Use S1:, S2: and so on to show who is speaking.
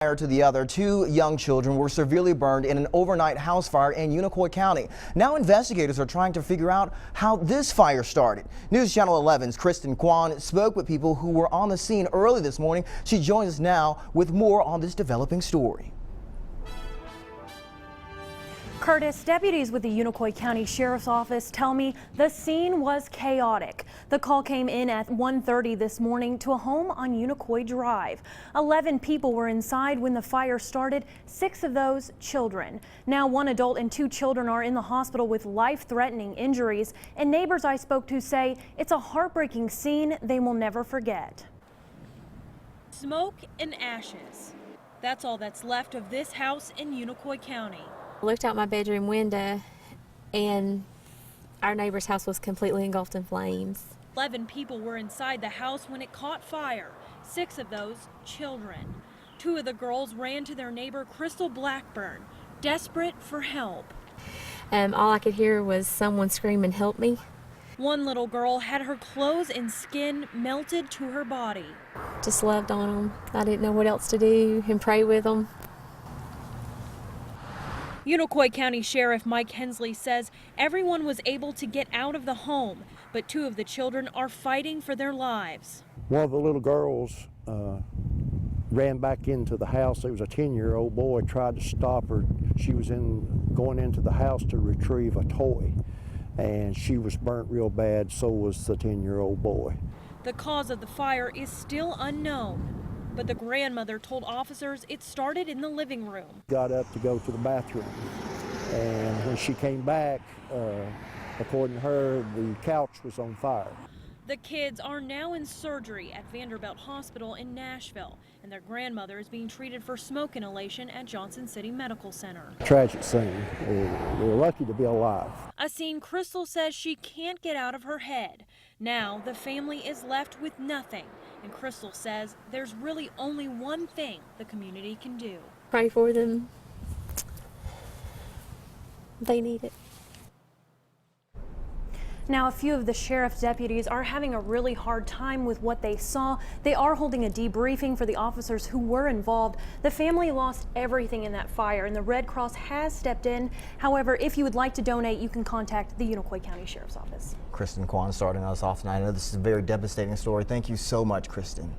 S1: To the other, two young children were severely burned in an overnight house fire in Unicoi County. Now investigators are trying to figure out how this fire started. News Channel 11's Kristen Kwan spoke with people who were on the scene early this morning. She joins us now with more on this developing story.
S2: Curtis, deputies with the Unicoi County Sheriff's Office tell me the scene was chaotic. The call came in at 1:30 this morning to a home on Unicoi Drive. 11 people were inside when the fire started, 6 of those children. Now 1 adult and 2 children are in the hospital with life-threatening injuries, and neighbors I spoke to say it's a heartbreaking scene they will never forget.
S3: Smoke and ashes. That's all that's left of this house in Unicoi County.
S4: I looked out my bedroom window and our neighbor's house was completely engulfed in flames.
S3: 11 people were inside the house when it caught fire, 6 of those children. 2 of the girls ran to their neighbor Crystal Blackburn, desperate for help.
S4: All I could hear was someone screaming, "Help me."
S3: 1 little girl had her clothes and skin melted to her body.
S4: Just loved on them. I didn't know what else to do and pray with them.
S3: Unicoi County Sheriff Mike Hensley says everyone was able to get out of the home, but 2 of the children are fighting for their lives.
S5: One of the little girls ran back into the house. There was a 10-year-old boy tried to stop her. She was going into the house to retrieve a toy, and she was burnt real bad, so was the 10-year-old boy.
S3: The cause of the fire is still unknown, but the grandmother told officers it started in the living room.
S5: Got up to go to the bathroom, and when she came back, according to her, the couch was on fire.
S3: The kids are now in surgery at Vanderbilt Hospital in Nashville, and their grandmother is being treated for smoke inhalation at Johnson City Medical Center.
S5: Tragic scene. We're lucky to be alive.
S3: A scene Crystal says she can't get out of her head. Now the family is left with nothing, and Crystal says there's really only one thing the community can do.
S4: Pray for them. They need it.
S2: Now, a few of the sheriff's deputies are having a really hard time with what they saw. They are holding a debriefing for the officers who were involved. The family lost everything in that fire, and the Red Cross has stepped in. However, if you would like to donate, you can contact the Unicoi County Sheriff's Office.
S1: Kristen Kwan starting us off tonight. I know this is a very devastating story. Thank you so much, Kristen.